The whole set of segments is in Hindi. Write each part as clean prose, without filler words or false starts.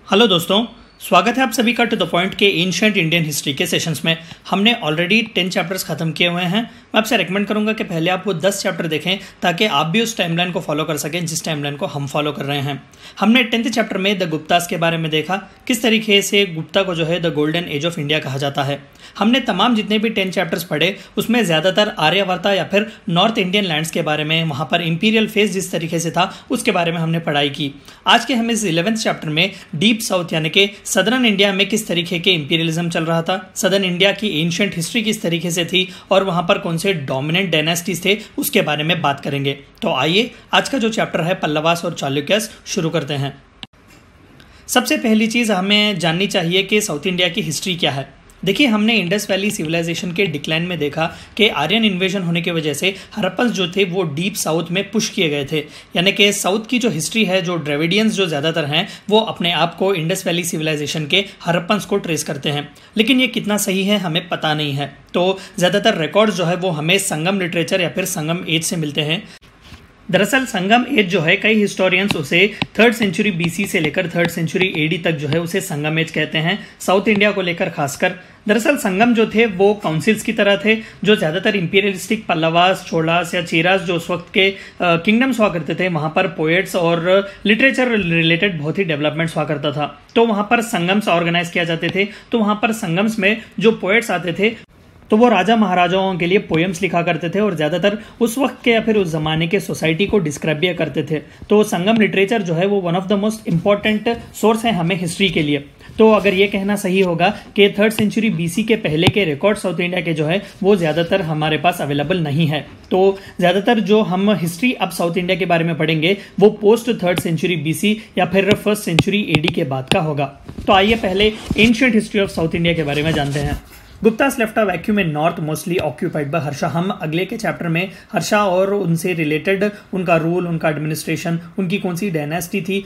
हेलो दोस्तों, स्वागत है आप सभी का टू द पॉइंट के एंशिएंट इंडियन हिस्ट्री के सेशंस में। हमने ऑलरेडी 10 चैप्टर्स खत्म किए हुए हैं। मैं आपसे रेकमेंड करूंगा कि पहले आप वो 10 चैप्टर देखें ताकि आप भी उस टाइमलाइन को फॉलो कर सकें जिस टाइमलाइन को हम फॉलो कर रहे हैं। हमने 10th चैप्टर में द गुप्तास के बारे में देखा, किस तरीके से गुप्ता को जो है the golden age of India कहा जाता है। हमने तमाम जितने भी 10 चैप्टर्स पढ़े उसमें ज़्यादातर आर्यवर्ता या फिर नॉर्थ इंडियन लैंड्स के बारे में, वहाँ पर इंपीरियल फेज जिस तरीके से था उसके बारे में हमने पढ़ाई की। आज के हम इस 11th चैप्टर में डीप साउथ यानी कि सदर्न इंडिया में किस तरीके के इंपीरियलिज्म चल रहा था, सदर्न इंडिया की एंशिएंट हिस्ट्री किस तरीके से थी और वहाँ पर कौन से डोमिनेंट डायनेस्टीज थे उसके बारे में बात करेंगे। तो आइए आज का जो चैप्टर है पल्लवास और चालुक्यस शुरू करते हैं। सबसे पहली चीज़ हमें जाननी चाहिए कि साउथ इंडिया की हिस्ट्री क्या है। देखिए, हमने इंडस वैली सिविलाइजेशन के डिक्लाइन में देखा कि आर्यन इन्वेजन होने की वजह से हड़प्पन्स जो थे वो डीप साउथ में पुश किए गए थे। यानी कि साउथ की जो हिस्ट्री है, जो द्रविडियंस जो ज़्यादातर हैं वो अपने आप को इंडस वैली सिविलाइजेशन के हड़प्पन्स को ट्रेस करते हैं, लेकिन ये कितना सही है हमें पता नहीं है। तो ज़्यादातर रिकॉर्ड्स जो है वो हमें संगम लिटरेचर या फिर संगम एज से मिलते हैं। दरअसल संगम एज जो है, कई हिस्टोरियंस उसे 3rd सेंचुरी BC से लेकर 3rd सेंचुरी AD तक जो है उसे संगम एज कहते हैं, साउथ इंडिया को लेकर खासकर। दरअसल संगम जो थे वो काउंसिल्स की तरह थे जो ज़्यादातर इंपीरियलिस्टिक पल्लवास, चोलास या चेरास जो उस वक्त के किंगडम्स हुआ करते थे, वहाँ पर पोएट्स और लिटरेचर रिलेटेड बहुत ही डेवलपमेंट्स हुआ करता था। तो वहाँ पर संगम्स ऑर्गेनाइज किया जाते थे। तो वहाँ पर संगम्स में जो पोएट्स आते थे तो वो राजा महाराजाओं के लिए पोएम्स लिखा करते थे और ज़्यादातर उस वक्त के या फिर उस ज़माने के सोसाइटी को डिस्क्राइब भी करते थे। तो संगम लिटरेचर जो है वो one of the most important source है हमें हिस्ट्री के लिए। तो अगर ये कहना सही होगा कि 3rd सेंचुरी BC के पहले के रिकॉर्ड साउथ इंडिया के जो है वो ज़्यादातर हमारे पास अवेलेबल नहीं है। तो ज़्यादातर जो हम हिस्ट्री अब साउथ इंडिया के बारे में पढ़ेंगे वो पोस्ट 3rd सेंचुरी BC या फिर 1st सेंचुरी AD के बाद का होगा। तो आइए पहले ancient history of south India के बारे में जानते हैं। Guptas left a vacuum in north mostly occupied by Harsha. हम अगले के चैप्टर में हर्षा और उनसे रिलेटेड उनका रूल, उनका एडमिनिस्ट्रेशन, उनकी कौन सी डायनेस्टी थी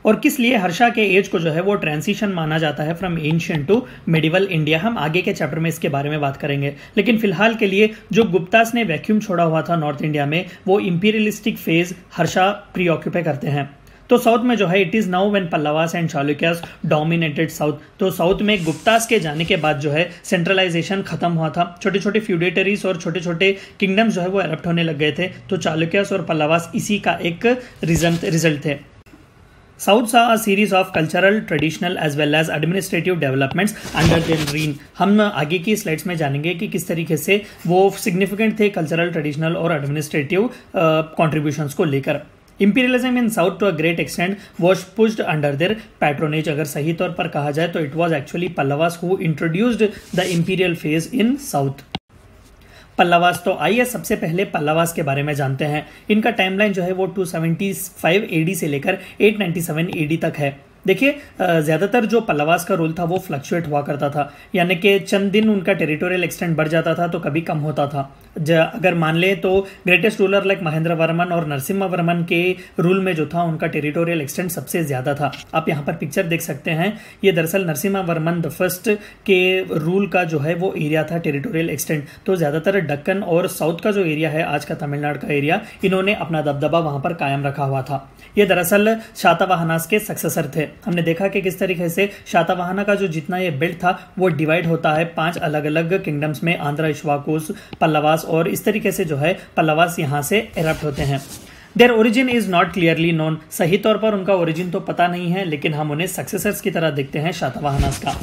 और किस लिए हर्षा के एज को जो है वो ट्रांजिशन माना जाता है from ancient to medieval India, हम आगे के चैप्टर में इसके बारे में बात करेंगे। लेकिन फिलहाल के लिए जो गुप्तास ने वैक्यूम छोड़ा हुआ था नॉर्थ इंडिया में, वो imperialistic phase Harsha pre occupy करते हैं। तो साउथ में जो है it is now when Pallavas and Chalukyas dominated south. तो साउथ में गुप्तास के जाने के बाद जो है सेंट्रलाइजेशन खत्म हुआ था, छोटे छोटे फ्यूडेटरीज और छोटे छोटे किंगडम्स जो है वो एरप्ट होने लग गए थे। तो चालुक्यास और पल्लवास इसी का एक रिजल्ट थे। South saw a series of cultural, traditional as well as administrative developments under their reign। हम आगे की स्लाइड्स में जानेंगे कि किस तरीके से वो सिग्निफिकेंट थे कल्चरल, ट्रेडिशनल और एडमिनिस्ट्रेटिव कॉन्ट्रीब्यूशंस को लेकर। Imperialism in south to a great extent was pushed under their patronage. अगर सही तौर पर कहा जाए तो it was actually Pallavas who introduced the imperial phase in south. Pallavas, तो आइए सबसे पहले पल्लवास के बारे में जानते हैं। इनका टाइमलाइन जो है वो 275 AD से लेकर 897 AD तक है। देखिए, ज़्यादातर जो पल्लवास का रोल था वो फ्लक्चुएट हुआ करता था, यानी कि चंद दिन उनका टेरिटोरियल एक्सटेंड बढ़ जाता था तो कभी कम होता था। अगर मान ले तो greatest ruler like Mahendra Varman और नरसिम्हा वर्मन के रूल में जो था उनका टेरिटोरियल एक्सटेंड सबसे ज़्यादा था। आप यहाँ पर पिक्चर देख सकते हैं, ये दरअसल नरसिम्हा वर्मन द फर्स्ट के रूल का जो है वो एरिया था टेरिटोरियल एक्सटेंड। तो ज़्यादातर दक्कन और साउथ का जो एरिया है, आज का तमिलनाडु का एरिया, इन्होंने अपना दबदबा वहाँ पर कायम रखा हुआ था। ये दरअसल शातवाहनास के सक्सेसर थे। हमने देखा कि किस तरीके से शातवाहना का जो जितना ये बेल्ट था वो डिवाइड होता है 5 अलग अलग किंगडम्स में, आंध्रा, इक्ष्वाकुस, पल्लवास, और इस तरीके से जो है पल्लवास यहाँ से एरप्ट होते हैं। Their origin is not clearly known. सही तौर पर उनका ओरिजिन तो पता नहीं है, लेकिन हम उन्हें सक्सेसर्स की तरह देखते हैं शातवाहनास का।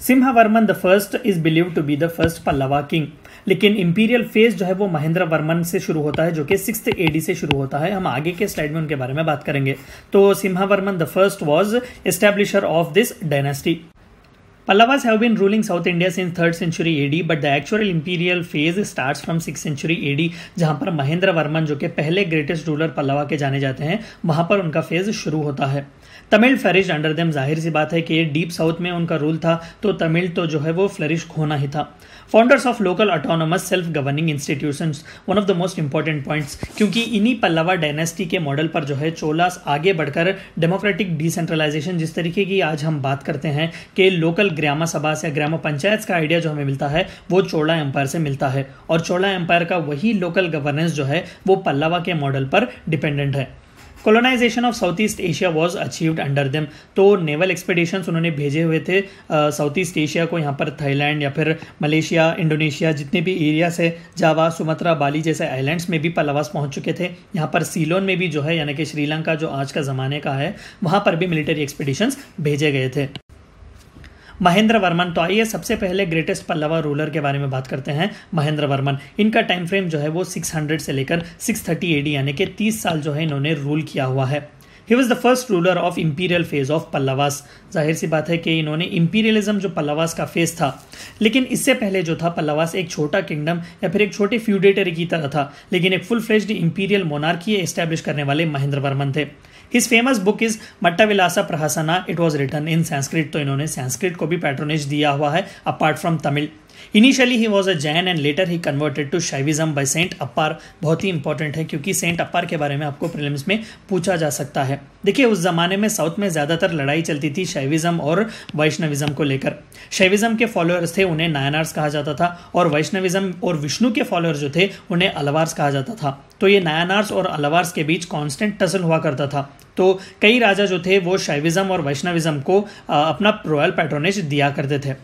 Simhavarman the first is believed to be the first Pallava king. लेकिन इंपीरियल फेज जो है वो महेंद्र वर्मन से शुरू होता है, जो कि 6th AD से शुरू होता है। हम आगे के स्लाइड में उनके बारे में बात करेंगे। तो Simhavarman the first was establisher of this dynasty. Pallavas have been ruling South India since 3rd century AD, but the actual imperial phase starts from 6th century AD, जहां पर महेंद्र वर्मन जो कि पहले ग्रेटेस्ट रूलर पल्लवा के जाने जाते हैं, वहां पर उनका फेज शुरू होता है। Tamil flourish under them. जाहिर सी बात है कि डीप साउथ में उनका रूल था तो तमिल तो जो है वो फ्लरिश होना ही था। Founders of local autonomous self governing institutions, one of the most important points, क्योंकि इन्हीं पल्लवा डायनेस्टी के मॉडल पर जो है चोलास आगे बढ़कर डेमोक्रेटिक डिसेंट्रलाइजेशन जिस तरीके की आज हम बात करते हैं कि लोकल ग्राम सभा या ग्राम पंचायत का आइडिया जो हमें मिलता है वो चोला एम्पायर से मिलता है, और चोला एम्पायर का वही लोकल गवर्नेंस जो है वो पल्लवा के मॉडल पर डिपेंडेंट है। Colonization of south east Asia was achieved under them, तो नेवल एक्सपेडिशंस उन्होंने भेजे हुए थे साउथ ईस्ट एशिया को, यहाँ पर थाईलैंड या फिर मलेशिया, इंडोनेशिया, जितने भी एरियाज है, जावा, सुमात्रा, बाली जैसे आइलैंड्स में भी पल्लवास पहुंच चुके थे। यहाँ पर सीलोन में भी जो है यानी कि श्रीलंका जो आज का ज़माने का है वहाँ पर भी मिलिट्री एक्सपेडिशंस भेजे गए थे। महेंद्र वर्मन, तो आइए सबसे पहले ग्रेटेस्ट पल्लवा रूलर के बारे में बात करते हैं। महेंद्र वर्मन, इनका टाइम फ्रेम जो है वो 600 से लेकर 630 AD यानी कि 30 साल जो है इन्होंने रूल किया हुआ है। He was the first ruler of imperial phase of Pallavas. जाहिर सी बात है कि इन्होंने इंपीरियलिज्म जो पल्लवास का फेज था, लेकिन इससे पहले जो था पल्लवास एक छोटा किंगडम या फिर एक छोटे फ्यूडेटरी की तरह था, लेकिन एक full fledged imperial monarchy establish करने वाले महेंद्र वर्मन थे। His famous book is Mattavilasa Prahasana, it was written in Sanskrit, तो इन्होंने संस्कृत को भी पैट्रोनेज दिया हुआ है apart from Tamil. Initially he was a Jain and later he converted to Shaivism by saint Appar. बहुत ही इंपॉर्टेंट है क्योंकि सेंट अप्पार के बारे में आपको प्रीलिम्स में पूछा जा सकता है। देखिए उस जमाने में साउथ में ज़्यादातर लड़ाई चलती थी शैविज्म और वैष्णविज्म को लेकर। शैविज्म के फॉलोअर्स थे उन्हें नायनार्स कहा जाता था, और वैष्णविज्म और विष्णु के फॉलोअर्स जो थे उन्हें अलवार्स कहा जाता था। तो ये नायनार्स और अलवार्स के बीच कॉन्स्टेंट टसल हुआ करता था। तो कई राजा जो थे वो शैविज्म और वैष्णविज्म को अपना रॉयल पैट्रोनेज दिया करते थे।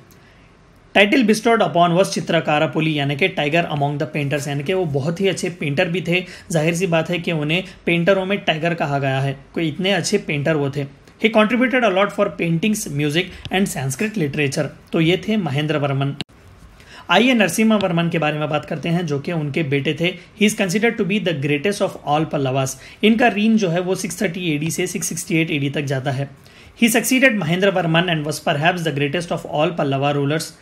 टाइटल बिस्टोर्ड अपॉन वॉज चित्रकारापुली यानी कि टाइगर अमॉन्ग द पेंटर्स, यानी कि वो बहुत ही अच्छे पेंटर भी थे। जाहिर सी बात है कि उन्हें पेंटरों में टाइगर कहा गया है, कोई इतने अच्छे पेंटर वो थे। ही contributed a lot for paintings, music and Sanskrit literature. तो ये थे महेंद्र वर्मन। आइए नरसिम्हा वर्मन के बारे में बात करते हैं जो कि उनके बेटे थे। He is considered to be the greatest of all Pallavas. इनका रीन जो है वो 630 AD से 668 AD तक जाता है। He succeeded Mahendra Varman and was perhaps the greatest of all Pallava rulers.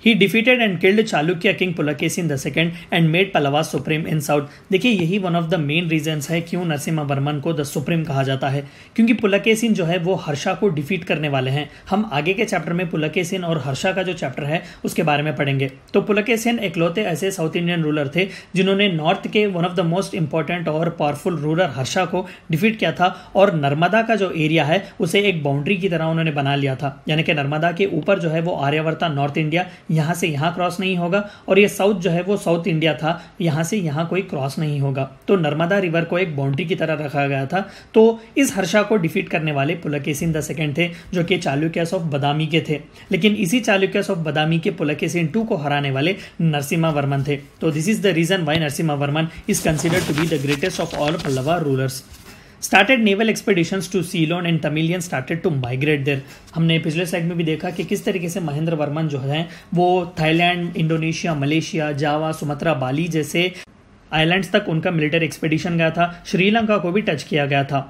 He defeated and killed Chalukya king Pulakesin II and made Pallavas supreme in south। देखिए यही one of the main reasons है क्यों नरसिम्हा वर्मन को द सुप्रीम कहा जाता है, क्योंकि पुलकेशिन जो है वो हर्षा को डिफीट करने वाले हैं। हम आगे के चैप्टर में पुलकेशिन और हर्षा का जो चैप्टर है उसके बारे में पढ़ेंगे। तो पुलकेशिन इकलौते ऐसे साउथ इंडियन रूलर थे जिन्होंने नॉर्थ के one of the most important और पावरफुल रूलर हर्षा को डिफीट किया था, और नर्मदा का जो एरिया है उसे एक बाउंड्री की तरह उन्होंने बना लिया था। यानी कि नर्मदा के ऊपर जो है वो आर्यावर्ता नॉर्थ इंडिया, यहाँ से यहाँ क्रॉस नहीं होगा, और ये साउथ जो है वो साउथ इंडिया था, यहाँ से यहाँ कोई क्रॉस नहीं होगा। तो नर्मदा रिवर को एक बाउंड्री की तरह रखा गया था। तो इस हर्षा को डिफीट करने वाले पुलकेशिन II थे जो कि चालुक्यास ऑफ बादामी के थे, लेकिन इसी चालुक्यास ऑफ बादामी के पुलकेशिन II को हराने वाले नरसिम्हा वर्मन थे। तो this is the reason why Narasimha Varman is considered to be the greatest of all Pallava rulers. Started naval expeditions to Ceylon and Tamilians started to migrate there। हमने पिछले स्लाइड में भी देखा कि किस तरीके से महेंद्र वर्मन जो है वो थाईलैंड, इंडोनेशिया, मलेशिया, जावा, सुमात्रा, बाली जैसे आइलैंड्स तक उनका मिलिट्री एक्सपेडिशन गया था। श्रीलंका को भी टच किया गया था।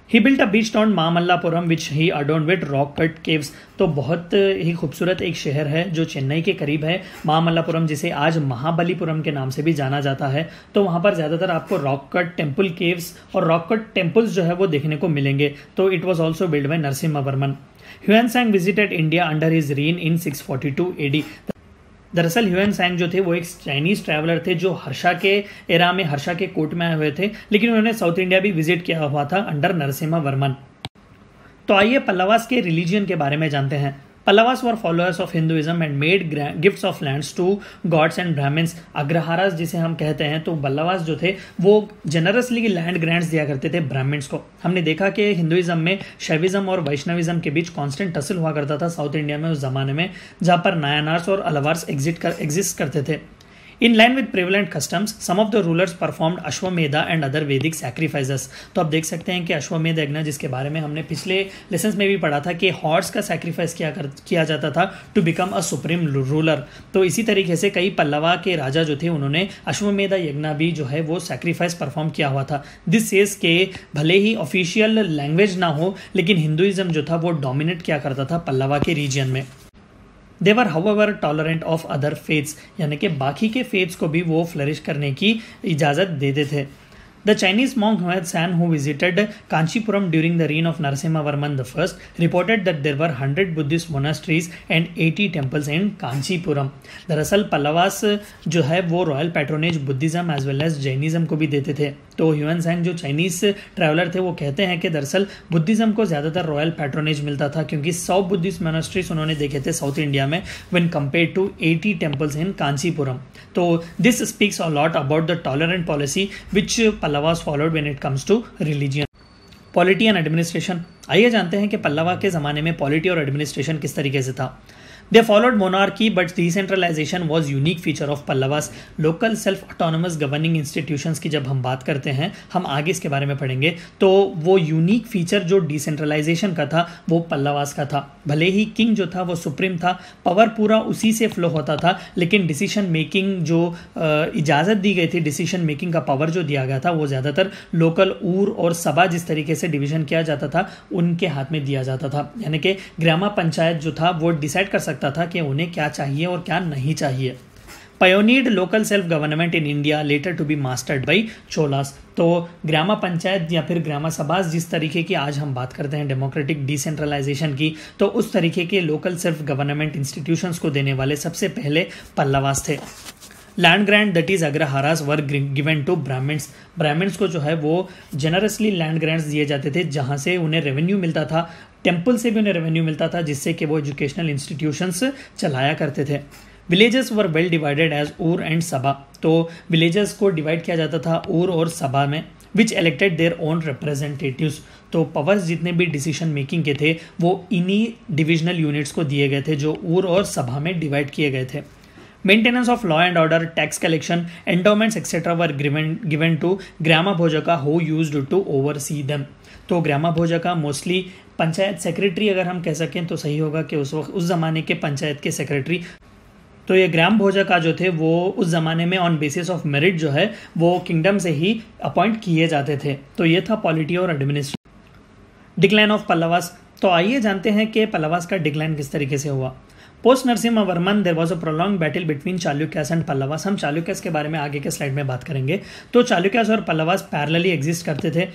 He built a beach town Mamallapuram which he adorn with rock cut caves. तो बहुत ही खूबसूरत एक शहर है जो चेन्नई के करीब है, मामल्लापुरम, जिसे आज महाबलीपुरम के नाम से भी जाना जाता है। तो वहाँ पर ज़्यादातर आपको रॉक कट टेम्पल केव्स और रॉक कट टेम्पल्स जो है वो देखने को मिलेंगे। तो it was also build by Narasimha Varman. Hiuen Tsang visited India under his reign in 642 AD। दरअसल ह्यूएनसांग जो थे वो एक चाइनीज ट्रैवलर थे जो हर्षा के एरा में हर्षा के कोर्ट में आए हुए थे, लेकिन उन्होंने साउथ इंडिया भी विजिट किया हुआ था अंडर नरसिम्हा वर्मन। तो आइए पल्लवास के रिलीजियन के बारे में जानते हैं। Pallavas were followers of Hinduism and made gifts of lands to gods and Brahmins. Agraharas जिसे हम कहते हैं, तो पल्लवास जो थे वो जनरसली लैंड ग्रांट्स दिया करते थे ब्राह्मण्स को। हमने देखा कि हिंदुइज्म में शैविज्म और वैष्णविज्म के बीच कांस्टेंट टसल हुआ करता था साउथ इंडिया में उस जमाने में, जहाँ पर नायनार्स और अलवार्स एग्जिस्ट करते थे। In line with prevalent customs, some of the rulers performed Ashvamedha and other Vedic sacrifices। तो आप देख सकते हैं कि अश्वमेध यज्ञ जिसके बारे में हमने पिछले लेसन्स में भी पढ़ा था कि हॉर्स का सैक्रिफाइस किया जाता था to become a supreme ruler. तो इसी तरीके से कई पल्लवा के राजा जो थे उन्होंने अश्वमेधा यज्ञ भी जो है वो सैक्रिफाइस परफॉर्म किया हुआ था। दिस सेज के भले ही ऑफिशियल लैंग्वेज ना हो, लेकिन हिंदुइज्म जो था वो डोमिनेट किया करता था पल्लवा के रीजन में। They were however tolerant of other faiths, यानी कि बाकी के फेथ्स को भी वो फ्लरिश करने की इजाज़त देते थे। The Chinese monk Huan San, who visited Kanchipuram during the reign of Narasimhavarman I, reported that there were 100 Buddhist monasteries and 80 temples in Kanchipuram. दरअसल पल्लवास जो है वो royal patronage Buddhism as well as Jainism को भी देते थे। तो ह्यूएन सैंग जो चाइनीज ट्रैवलर थे वो कहते हैं कि दरअसल बुद्धिज्म को ज़्यादातर रॉयल पैट्रोनेज मिलता था, क्योंकि 100 बुद्धिस्ट मोनास्ट्रीज उन्होंने देखे थे साउथ इंडिया में when compared to 80 temples in Kanchipuram. तो this speaks a lot about the tolerant policy which Pallavas followed when it comes to religion. Polity and administration, आइए जानते हैं कि पल्लवा के ज़माने में पॉलिटी और एडमिनिस्ट्रेशन किस तरीके से था। They followed monarchy, but decentralization was unique feature of Pallavas. Local self-autonomous governing institutions की जब हम बात करते हैं, हम आगे इसके बारे में पढ़ेंगे, तो वो यूनिक फीचर जो डिसेंट्रलाइजेशन का था वो पल्लवास का था। भले ही किंग जो था वो सुप्रीम था, पावर पूरा उसी से फ्लो होता था, लेकिन डिसीजन मेकिंग जो इजाज़त दी गई थी, डिसीजन मेकिंग का पावर जो दिया गया था वो ज़्यादातर लोकल ऊर और सभा जिस तरीके से डिवीजन किया जाता था उनके हाथ में दिया जाता था। यानी कि ग्राम पंचायत जो था वो डिसाइड कर सकता था कि उन्हें क्या चाहिए और क्या नहीं चाहिए। Pioneered local self government in India later to be mastered by Cholas। तो ग्राम पंचायत या फिर ग्राम सभा जिस तरीके की आज हम बात करते हैं डेमोक्रेटिक डिसेंट्रलाइजेशन की, तो उस तरीके के लोकल सेल्फ गवर्नमेंट इंस्टीट्यूशंस को देने वाले सबसे पहले पल्लवास थे। Land grant that is agraharas were given to Brahmins. Brahmins को जो है वो जेनरसली लैंड ग्रांट्स दिए जाते थे, जहाँ से उन्हें रेवेन्यू मिलता था, टेम्पल से भी उन्हें रेवेन्यू मिलता था, जिससे कि वो एजुकेशनल इंस्टीट्यूशंस चलाया करते थे। Villages were well divided as ur and sabha. तो विलेजेस को डिवाइड किया जाता था ऊर और सभा में, विच इलेक्टेड देयर ओन रिप्रेजेंटेटिव्स। तो पावर्स जितने भी डिसीजन मेकिंग के थे वो इन्हीं डिविजनल यूनिट्स को दिए गए थे जो ऊर और सभा में डिवाइड किए गए थे। Maintenance of law and order, tax collection, endowments etc. were given to Grama भोजका who used to oversee them। तो ग्रामा भोजका मोस्टली पंचायत सेक्रेटरी अगर हम कह सकें तो सही होगा कि उस वक्त उस ज़माने के पंचायत के सेक्रेटरी। तो ये ग्राम भोजका जो थे वो उस ज़माने में ऑन बेसिस ऑफ मेरिट जो है वो किंगडम से ही अपॉइंट किए जाते थे। तो ये था पॉलिटी और एडमिनिस्ट्रेशन। डिक्लाइन ऑफ पल्लवास, तो आइए जानते हैं कि पल्लवास का डिक्लाइन किस तरीके से हुआ। Post Narasimhavarman there was a prolong battle between Chalukyas and Pallavas. हम चालुक्यास के बारे में आगे के स्लाइड में बात करेंगे। तो चालुक्यास और पल्लवास पैरेलली एग्जिस्ट करते थे।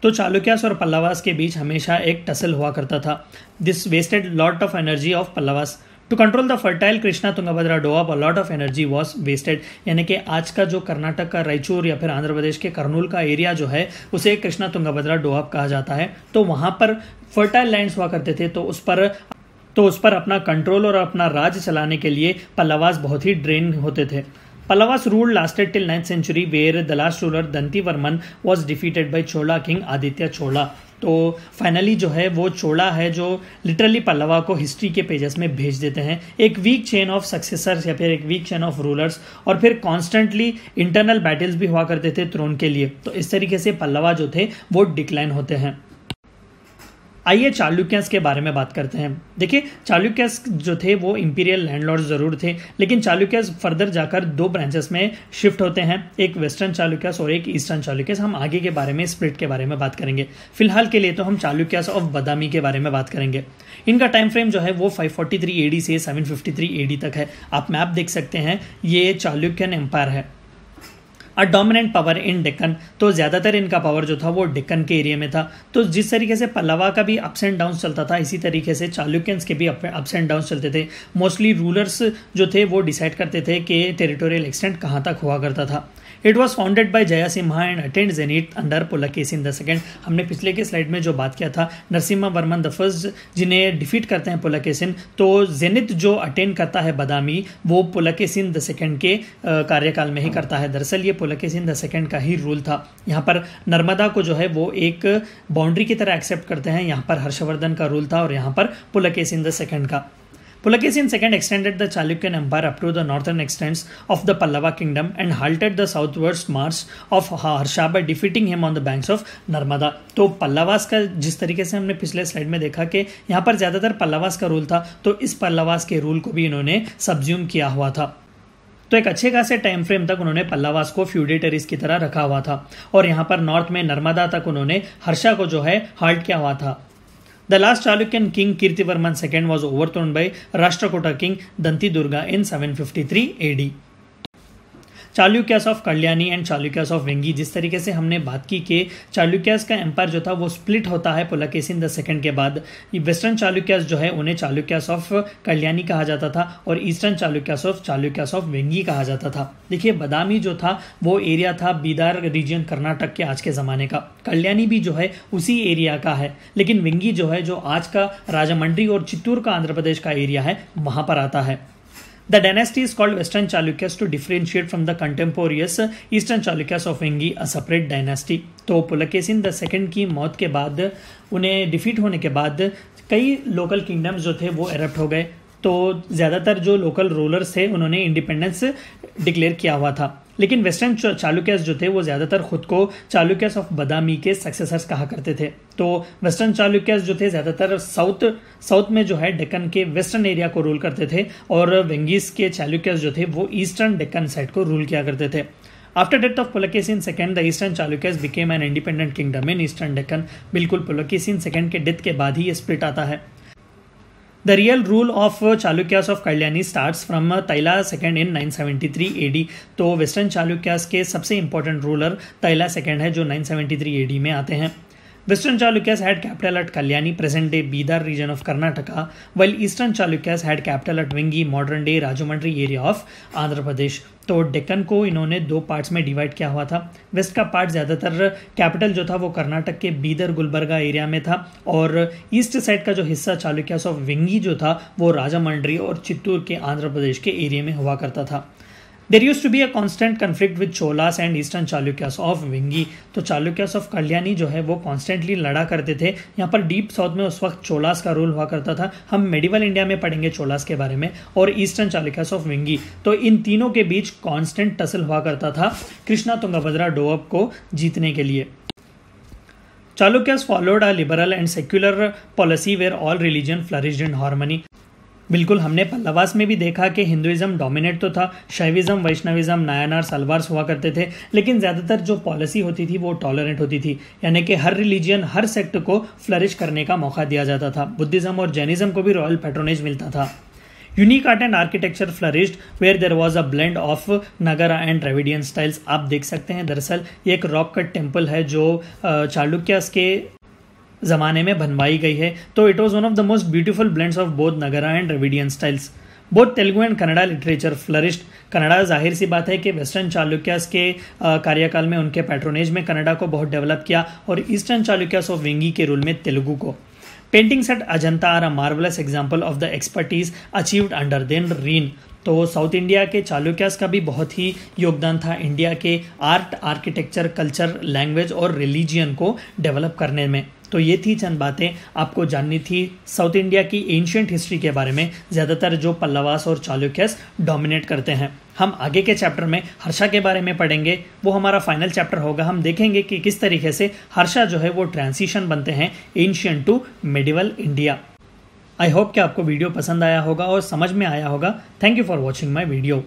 तो चालुक्यास और पल्लवास के बीच हमेशा एक टसल हुआ करता था। This wasted lot of energy of Pallavas to control the fertile Krishna Tungabhadra doab, a lot of energy was wasted. यानी कि आज का जो कर्नाटक का रायचूर या फिर आंध्र प्रदेश के कर्नूल का एरिया जो है उसे कृष्णा तुंगभद्रा डोआब कहा जाता है। तो वहाँ पर फर्टाइल लैंड्स हुआ करते थे, तो उस पर अपना कंट्रोल और अपना राज चलाने के लिए पल्लवास बहुत ही ड्रेन होते थे। Pallavas rule lasted till 9th century where the last ruler Dantivarman was defeated by Chola king Aditya Chola. तो फाइनली जो है वो चोला है जो लिटरली पल्लवा को हिस्ट्री के पेजेस में भेज देते हैं। एक वीक चेन ऑफ सक्सेसर्स या फिर एक वीक चेन ऑफ रूलर्स, और फिर कॉन्स्टेंटली इंटरनल बैटल्स भी हुआ करते थे थ्रोन के लिए। तो इस तरीके से पल्लवा जो थे वो डिक्लाइन होते हैं। आइए चालुक्यस के बारे में बात करते हैं। देखिए चालुक्यस जो थे वो इंपीरियल लैंडलॉर्ड जरूर थे, लेकिन चालुक्यस फर्दर जाकर दो ब्रांचेस में शिफ्ट होते हैं, एक वेस्टर्न चालुक्यस और एक ईस्टर्न चालुक्यस। हम आगे के बारे में स्प्लिट के बारे में बात करेंगे। फिलहाल के लिए तो हम चालुक्यस ऑफ बादामी के बारे में बात करेंगे। इनका टाइम फ्रेम जो है वो 543 AD से 753 AD तक है। आप मैप देख सकते हैं, ये चालुक्यन एम्पायर है। A dominant power in Deccan, तो ज़्यादातर इनका पावर जो था वो डेक्कन के एरिया में था। तो जिस तरीके से पल्लवा का भी अप्स एंड डाउन्स चलता था, इसी तरीके से चालुक्यंस के भी अप्स एंड डाउन्स चलते थे। मोस्टली रूलर्स जो थे वो डिसाइड करते थे कि टेरिटोरियल एक्सटेंट कहाँ तक हुआ करता था। It was founded by Jayasimha and attained zenith under Pulakeshin the second. हमने पिछले के स्लाइड में जो बात किया था, नरसिम्हावर्मन द फर्स्ट जिन्हें डिफीट करते हैं पुलकेशिन, तो जेनित जो अटेंड करता है बादामी वो पुलकेशिन द सेकेंड के कार्यकाल में ही करता है। दरअसल ये पुलकेशिन द सेकेंड का ही रूल था। यहाँ पर नर्मदा को जो है वो एक बाउंड्री की तरह एक्सेप्ट करते हैं। यहाँ पर हर्षवर्धन का रूल था और यहाँ पर पुलकेशिन द सेकेंड का। Pulakeshin II extended the Chalukyan Empire up to the northern extents of the Pallava kingdom and halted the southwards march of Harsha by defeating him on the banks of Narmada। तो पल्लवास का जिस तरीके से हमने पिछले स्लाइड में देखा कि यहाँ पर ज़्यादातर पल्लवास का रूल था, तो इस पल्लवास के रूल को भी इन्होंने सब्ज्यूम किया हुआ था। तो एक अच्छे खासे टाइम फ्रेम तक उन्होंने पल्लवास को फ्यूडेटरीज की तरह रखा हुआ था और यहाँ पर नॉर्थ में नर्मदा तक उन्होंने हर्षा को जो है हाल्ट किया हुआ था। The last Chalukyan king Kirtivarman II was overthrown by Rashtrakuta king Danti Durga in 753 AD। Chalukyas of Kalyani and Chalukyas of Vengi. जिस तरीके से हमने बात की कि चालुक्यास का एम्पायर जो था वो स्प्लिट होता है पुलकेशिन द सेकंड के बाद। वेस्टर्न चालुक्यास जो है उन्हें चालुक्यास ऑफ कल्याणी कहा जाता था और ईस्टर्न चालुक्यास ऑफ वेंगी कहा जाता था। देखिए बादामी जो था वो एरिया था बीदर रीजन कर्नाटक के आज के ज़माने का। कल्याणी भी जो है उसी एरिया का है, लेकिन वेंगी जो है जो आज का राजमंड्री और चित्तूर का आंध्र प्रदेश का एरिया है वहाँ पर आता है। The dynasty is called Western Chalukyas to differentiate from the contemporaneous Eastern Chalukyas of Vengi, a separate dynasty। तो पुलकेशिन द सेकंड की मौत के बाद, उन्हें डिफीट होने के बाद कई लोकल किंगडम्स जो थे वो एरप्ट हो गए। तो ज़्यादातर जो लोकल रूलर्स थे उन्होंने इंडिपेंडेंस डिक्लेयर किया हुआ था, लेकिन वेस्टर्न चालुक्यास जो थे वो ज़्यादातर खुद को चालुक्यास ऑफ बादामी के सक्सेसर्स कहा करते थे। तो वेस्टर्न चालुक्यास जो थे ज़्यादातर साउथ में जो है डेक्कन के वेस्टर्न एरिया को रूल करते थे और वेंगीज के चालुक्यास जो थे वो ईस्टर्न डेक्कन साइड को रूल किया करते थे। After death of Pulakeshin second the eastern Chalukyas became an independent kingdom in eastern Deccan. बिल्कुल पुलकेशिन सेकंड के डेथ के बाद ही ये स्प्लिट आता है। The real rule of Chalukyas of Kalyani starts from Taila II in 973 AD। तो वेस्टर्न चालुक्यास के सबसे इंपॉर्टेंट रूलर तैला सेकंड है जो 973 AD में आते हैं। Western Chalukyas had capital at Kalyani, present day Bidar region of Karnataka, while Eastern Chalukyas had capital at Vengi, modern day Rajahmundry area of Andhra Pradesh। तो डेक्कन को इन्होंने दो पार्ट्स में डिवाइड किया हुआ था। वेस्ट का पार्ट ज़्यादातर कैपिटल जो था वो कर्नाटक के बीदर गुलबर्गा एरिया में था और ईस्ट साइड का जो हिस्सा चालुक्यास ऑफ वेंगी जो था वो राजामंड्री और चित्तूर के आंध्र प्रदेश के एरिया में हुआ करता था। There used to be a constant conflict with Cholas and Eastern Chalukyas of Vengi। तो चालुक्यास ऑफ कल्याणी जो है वो कॉन्स्टेंटली लड़ा करते थे। यहाँ पर डीप साउथ में उस वक्त चोलास का रूल हुआ करता था। हम मेडिवल इंडिया में पढ़ेंगे चोलास के बारे में। और ईस्टर्न चालुक्यास ऑफ वेंगी, तो इन तीनों के बीच कॉन्स्टेंट टसल हुआ करता था कृष्णा तुंगभद्रा डोअब को जीतने के लिए। Chalukyas followed a liberal and secular policy where all religion flourished in harmony। बिल्कुल, हमने पल्लवास में भी देखा कि हिंदुइज्म डोमिनेट तो था, शैविज्म, वैष्णविज्म, नायनार, सलवार्स हुआ करते थे, लेकिन ज़्यादातर जो पॉलिसी होती थी वो टॉलरेंट होती थी, यानी कि हर रिलीजियन, हर सेक्ट को फ्लरिश करने का मौका दिया जाता था। बुद्धिज्म और जैनिज्म को भी रॉयल पैट्रोनेज मिलता था। Unique art and architecture flourished where there was a blend of Nagara and Dravidian styles. आप देख सकते हैं दरअसल ये एक रॉक कट टेम्पल है जो चालुक्यास के ज़माने में बनवाई गई है। तो it was one of the most beautiful blends of both Nagara and Dravidian styles. Both Telugu and Kannada literature flourished. Kannada जाहिर सी बात है कि वेस्टर्न चालुक्यास के कार्यकाल में उनके पैट्रोनेज में कन्नड़ा को बहुत डेवलप किया और ईस्टर्न चालुक्यास ऑफ वेंगी के रूल में तेलुगु को। Paintings at Ajanta are a marvellous example of the expertise achieved under then reign. तो साउथ इंडिया के चालुक्यास का भी बहुत ही योगदान था इंडिया के आर्ट, आर्किटेक्चर, कल्चर, लैंग्वेज और रिलीजियन को डेवलप करने में। तो ये थी चंद बातें आपको जाननी थी साउथ इंडिया की एंशिएंट हिस्ट्री के बारे में, ज़्यादातर जो पल्लवास और चालुक्यास डोमिनेट करते हैं। हम आगे के चैप्टर में हर्षा के बारे में पढ़ेंगे, वो हमारा फाइनल चैप्टर होगा। हम देखेंगे कि किस तरीके से हर्षा जो है वो ट्रांसिशन बनते हैं ancient to medieval India. I hope कि आपको वीडियो पसंद आया होगा और समझ में आया होगा। Thank you for watching my video.